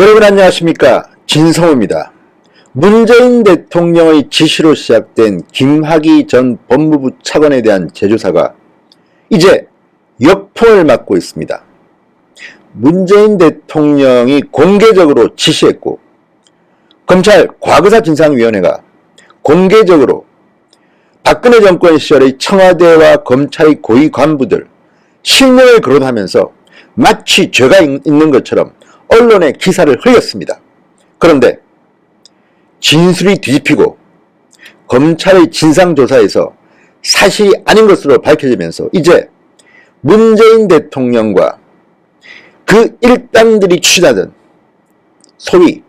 여러분 안녕하십니까, 진성호입니다. 문재인 대통령의 지시로 시작된 김학의 전 법무부 차관에 대한 재조사가 이제 역풍을 맞고 있습니다. 문재인 대통령이 공개적으로 지시했고 검찰 과거사진상위원회가 공개적으로 박근혜 정권 시절의 청와대와 검찰의 고위 관부들 실명을 거론하면서 마치 죄가 있는 것처럼 언론에 기사를 흘렸습니다. 그런데 진술이 뒤집히고 검찰의 진상조사에서 사실이 아닌 것으로 밝혀지면서 이제 문재인 대통령과 그 일당들이 추진하던 소위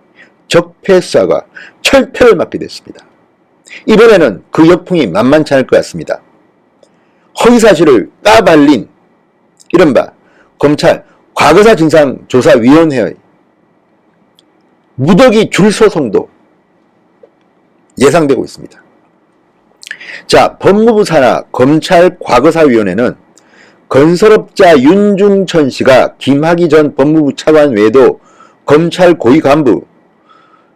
적폐수사가 철퇴를 맞게 됐습니다. 이번에는 그 역풍이 만만치 않을 것 같습니다. 허위사실을 까발린 이른바 검찰 과거사진상조사위원회의 무더기 줄 소송도 예상되고 있습니다. 자, 법무부 산하 검찰 과거사위원회는 건설업자 윤중천 씨가 김학의 전 법무부 차관 외에도 검찰 고위 간부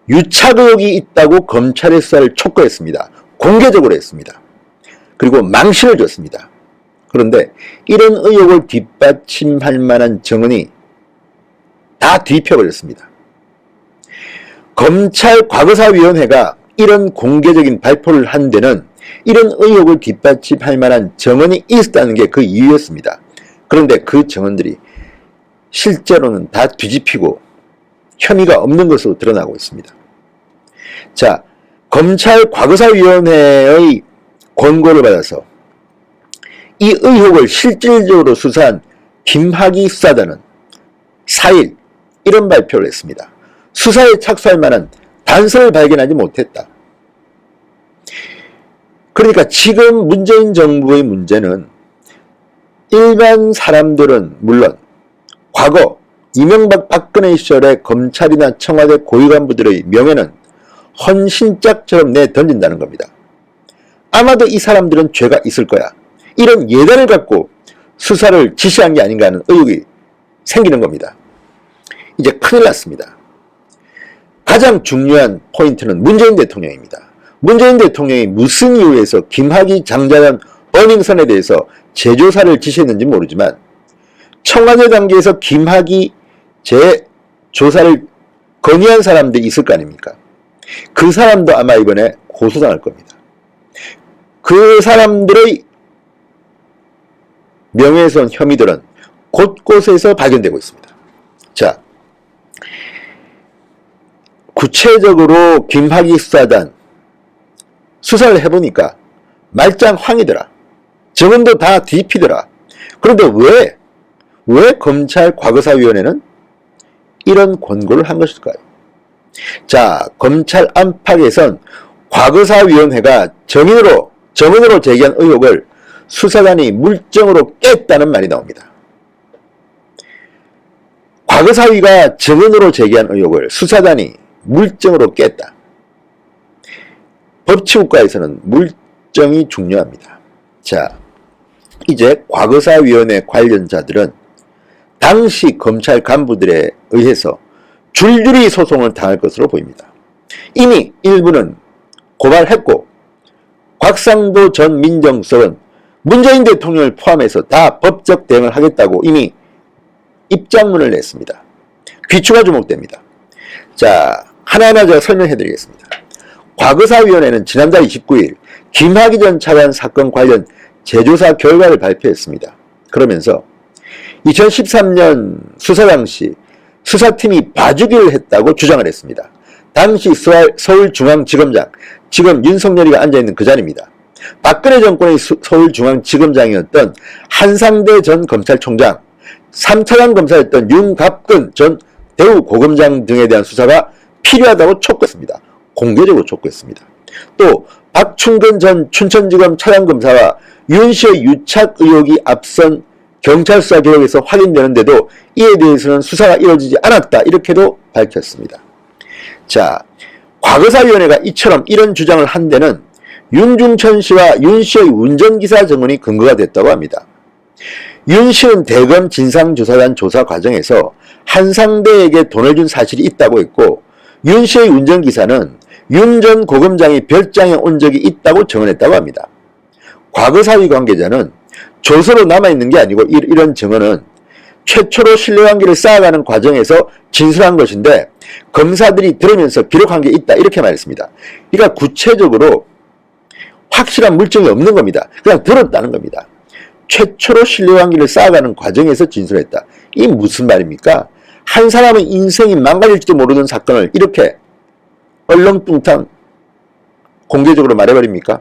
유착 의혹이 있다고 검찰의 수사를 촉구했습니다. 공개적으로 했습니다. 그리고 망신을 줬습니다. 그런데 이런 의혹을 뒷받침할 만한 정언이 다 뒤집혀버렸습니다. 검찰 과거사위원회가 이런 공개적인 발표를 한 데는 이런 의혹을 뒷받침할 만한 정언이 있었다는 게 그 이유였습니다. 그런데 그 정언들이 실제로는 다 뒤집히고 혐의가 없는 것으로 드러나고 있습니다. 자, 검찰 과거사위원회의 권고를 받아서 이 의혹을 실질적으로 수사한 김학의 수사단은 4일 이런 발표를 했습니다. 수사에 착수할 만한 단서를 발견하지 못했다. 그러니까 지금 문재인 정부의 문제는 일반 사람들은 물론 과거 이명박 박근혜 시절의 검찰이나 청와대 고위 간부들의 명예는 헌신짝처럼 내던진다는 겁니다. 아마도 이 사람들은 죄가 있을 거야, 이런 예단을 갖고 수사를 지시한 게 아닌가 하는 의혹이 생기는 겁니다. 이제 큰일 났습니다. 가장 중요한 포인트는 문재인 대통령입니다. 문재인 대통령이 무슨 이유에서 김학의 장자연 어닝선에 대해서 재조사를 지시했는지 모르지만 청와대 단계에서 김학의 재조사를 건의한 사람들이 있을 거 아닙니까? 그 사람도 아마 이번에 고소당할 겁니다. 그 사람들의 명예훼손 혐의들은 곳곳에서 발견되고 있습니다. 자, 구체적으로 김학의 수사단 수사를 해보니까 말짱황이더라. 정언도 다 뒤집히더라. 그런데 왜 검찰 과거사위원회는 이런 권고를 한 것일까요? 자, 검찰 안팎에선 과거사위원회가 정언으로 제기한 의혹을 수사단이 물정으로 깼다는 말이 나옵니다. 과거사위가 정언으로 제기한 의혹을 수사단이 물정으로 깼다. 법치국가에서는 물정이 중요합니다. 자, 이제 과거사위원회 관련자들은 당시 검찰 간부들에 의해서 줄줄이 소송을 당할 것으로 보입니다. 이미 일부는 고발했고 곽상도 전 민정수석은 문재인 대통령을 포함해서 다 법적 대응을 하겠다고 이미 입장문을 냈습니다. 귀추가 주목됩니다. 자, 하나하나 제가 설명해 드리겠습니다. 과거사위원회는 지난달 29일 김학의 전 차관 사건 관련 재조사 결과를 발표했습니다. 그러면서 2013년 수사 당시 수사팀이 봐주기를 했다고 주장을 했습니다. 당시 서울중앙지검장, 지금 윤석열이가 앉아있는 그 자리입니다. 박근혜 정권의 서울중앙지검장이었던 한상대 전 검찰총장, 3차장 검사였던 윤갑근 전 대우고검장 등에 대한 수사가 필요하다고 촉구했습니다. 공개적으로 촉구했습니다. 또 박충근 전 춘천지검 차장검사와 윤 씨의 유착 의혹이 앞선 경찰 수사 기록에서 확인되는데도 이에 대해서는 수사가 이루어지지 않았다, 이렇게도 밝혔습니다. 자, 과거사위원회가 이처럼 이런 주장을 한 데는 윤중천 씨와 윤 씨의 운전기사 증언이 근거가 됐다고 합니다. 윤 씨는 대검 진상조사단 조사 과정에서 한상대에게 돈을 준 사실이 있다고 했고, 윤 씨의 운전기사는 윤 전 고검장이 별장에 온 적이 있다고 증언했다고 합니다. 과거 사위 관계자는 조서로 남아있는 게 아니고 이런 증언은 최초로 신뢰관계를 쌓아가는 과정에서 진술한 것인데 검사들이 들으면서 기록한 게 있다 이렇게 말했습니다. 그러니까 구체적으로 확실한 물증이 없는 겁니다. 그냥 들었다는 겁니다. 최초로 신뢰관계를 쌓아가는 과정에서 진술했다. 이 무슨 말입니까? 한 사람의 인생이 망가질지도 모르는 사건을 이렇게 얼렁뚱땅 공개적으로 말해버립니까?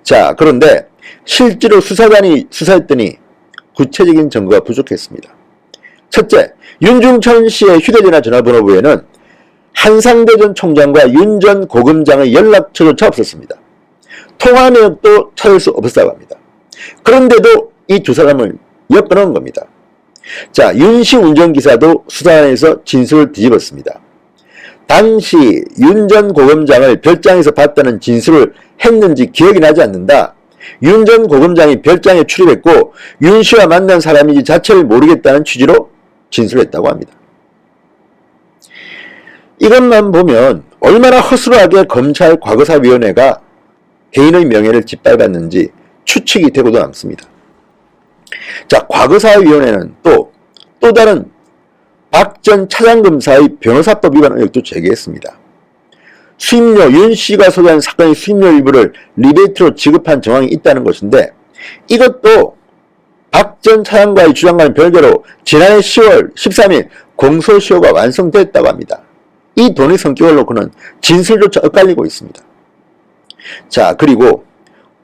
자, 그런데 실제로 수사관이 수사했더니 구체적인 증거가 부족했습니다. 첫째, 윤중천 씨의 휴대전화 전화번호부에는 한상대 전 총장과 윤 전 고검장의 연락처조차 없었습니다. 통화 내역도 찾을 수 없었다고 합니다. 그런데도 이 두 사람을 엮어놓은 겁니다. 자, 윤 씨 운전기사도 수사관에서 진술을 뒤집었습니다. 당시 윤 전 고검장을 별장에서 봤다는 진술을 했는지 기억이 나지 않는다. 윤 전 고검장이 별장에 출입했고 윤 씨와 만난 사람인지 자체를 모르겠다는 취지로 진술했다고 합니다. 이것만 보면 얼마나 허술하게 검찰 과거사위원회가 개인의 명예를 짓밟았는지 추측이 되고도 남습니다. 자, 과거사위원회는 또 다른 박 전 차장검사의 변호사법 위반 의혹도 제기했습니다. 수임료, 윤 씨가 소유한 사건의 수임료 일부를 리베이트로 지급한 정황이 있다는 것인데 이것도 박 전 차장과의 주장과는 별개로 지난해 10월 13일 공소시효가 완성됐다고 합니다. 이 돈의 성격을 놓고는 진술조차 엇갈리고 있습니다. 자, 그리고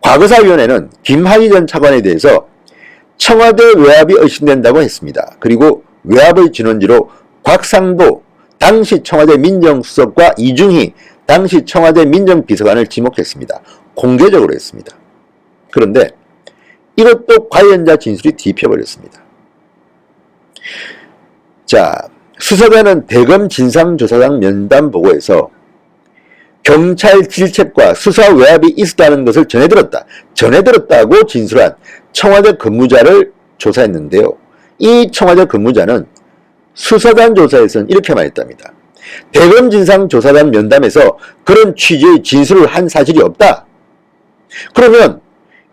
과거사위원회는 김학의 전 차관에 대해서 청와대 외압이 의심된다고 했습니다. 그리고 외압의 진원지로 곽상도 당시 청와대 민정수석과 이중희 당시 청와대 민정비서관을 지목했습니다. 공개적으로 했습니다. 그런데 이것도 관련자 진술이 뒤집혀버렸습니다. 자, 수사관은 대검 진상조사장 면담 보고에서 경찰 질책과 수사 외압이 있었다는 것을 전해들었다고 진술한 청와대 근무자를 조사했는데요. 이 청와대 근무자는 수사단 조사에서는 이렇게 말했답니다. 대검 진상조사단 면담에서 그런 취지의 진술을 한 사실이 없다. 그러면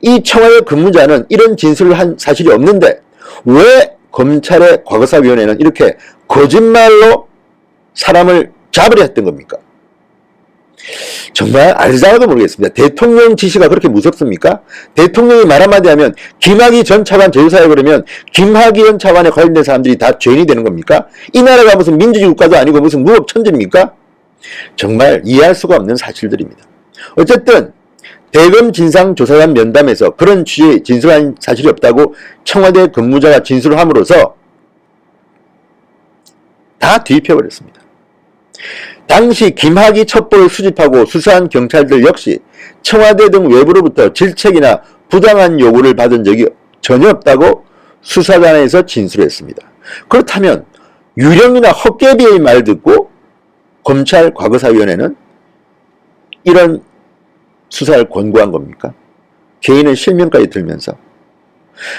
이 청와대 근무자는 이런 진술을 한 사실이 없는데 왜 검찰의 과거사위원회는 이렇게 거짓말로 사람을 잡으려 했던 겁니까? 정말 알다가도 모르겠습니다. 대통령 지시가 그렇게 무섭습니까? 대통령이 말 한마디 하면 김학의 전 차관 제조사에 그러면 김학의 전 차관에 관련된 사람들이 다 죄인이 되는 겁니까? 이 나라가 무슨 민주주의 국가도 아니고 무슨 무법 천지입니까? 정말 이해할 수가 없는 사실들입니다. 어쨌든 대검 진상조사단 면담에서 그런 취지의 진술한 사실이 없다고 청와대 근무자가 진술을 함으로써 다 뒤집혀버렸습니다. 당시 김학의 첩보를 수집하고 수사한 경찰들 역시 청와대 등 외부로부터 질책이나 부당한 요구를 받은 적이 전혀 없다고 수사단에서 진술했습니다. 그렇다면 유령이나 헛개비의 말 듣고 검찰 과거사위원회는 이런 수사를 권고한 겁니까? 개인의 실명까지 들면서.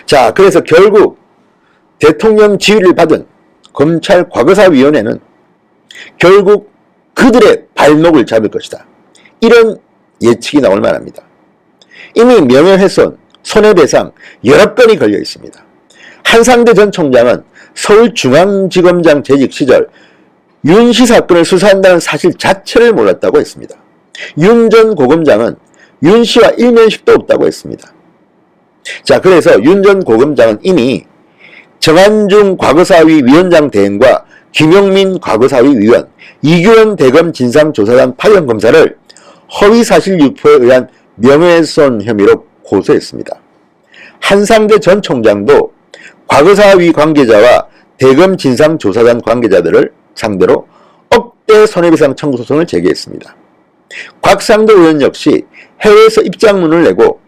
자, 그래서 결국 대통령 지휘를 받은 검찰 과거사위원회는 결국 그들의 발목을 잡을 것이다. 이런 예측이 나올 만합니다. 이미 명예훼손, 손해배상 여러 건이 걸려 있습니다. 한상대 전 총장은 서울중앙지검장 재직 시절 윤 씨 사건을 수사한다는 사실 자체를 몰랐다고 했습니다. 윤 전 고검장은 윤 씨와 일면식도 없다고 했습니다. 자, 그래서 윤 전 고검장은 이미 정한중 과거사위 위원장 대행과 김용민 과거사위 위원, 이규원 대검 진상조사단 파견검사를 허위사실 유포에 의한 명예훼손 혐의로 고소했습니다. 한상대 전 총장도 과거사위 관계자와 대검 진상조사단 관계자들을 상대로 억대 손해배상 청구 소송을 제기했습니다. 곽상도 의원 역시 해외에서 입장문을 내고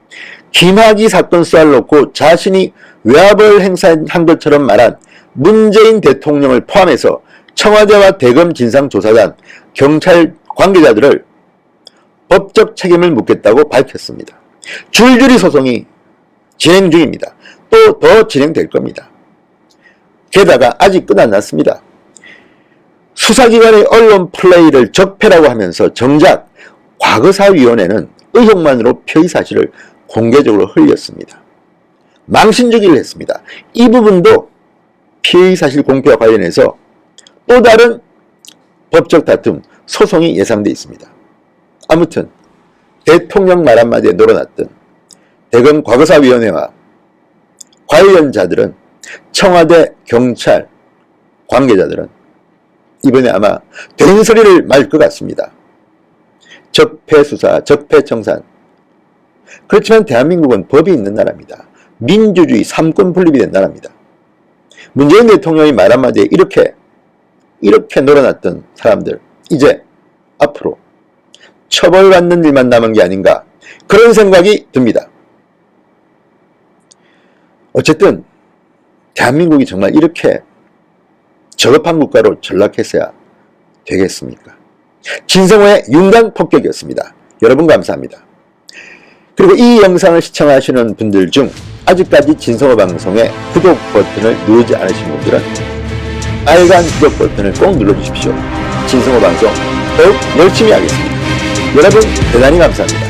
김학의 사건 수사를 놓고 자신이 외압을 행사한 것처럼 말한 문재인 대통령을 포함해서 청와대와 대검 진상조사단, 경찰 관계자들을 법적 책임을 묻겠다고 밝혔습니다. 줄줄이 소송이 진행 중입니다. 또 더 진행될 겁니다. 게다가 아직 끝 안 났습니다. 수사기관의 언론 플레이를 적폐라고 하면서 정작 과거사위원회는 의혹만으로 표의 사실을 공개적으로 흘렸습니다. 망신주기를 했습니다. 이 부분도 피의 사실 공표와 관련해서 또 다른 법적 다툼, 소송이 예상돼 있습니다. 아무튼 대통령 말 한마디에 놀아났던 대검 과거사위원회와 관련자들은, 청와대 경찰 관계자들은 이번에 아마 된 소리를 말 것 같습니다. 적폐수사, 적폐청산. 그렇지만 대한민국은 법이 있는 나라입니다. 민주주의 3권 분립이 된 나라입니다. 문재인 대통령이 말 한마디에 이렇게 놀아났던 사람들, 이제 앞으로 처벌받는 일만 남은 게 아닌가, 그런 생각이 듭니다. 어쨌든 대한민국이 정말 이렇게 저급한 국가로 전락했어야 되겠습니까? 진성호의 윤곽 폭격이었습니다. 여러분 감사합니다. 그리고 이 영상을 시청하시는 분들 중 아직까지 진성호 방송의 구독 버튼을 누르지 않으신 분들은 빨간 구독 버튼을 꼭 눌러주십시오. 진성호 방송 더욱 열심히 하겠습니다. 여러분 대단히 감사합니다.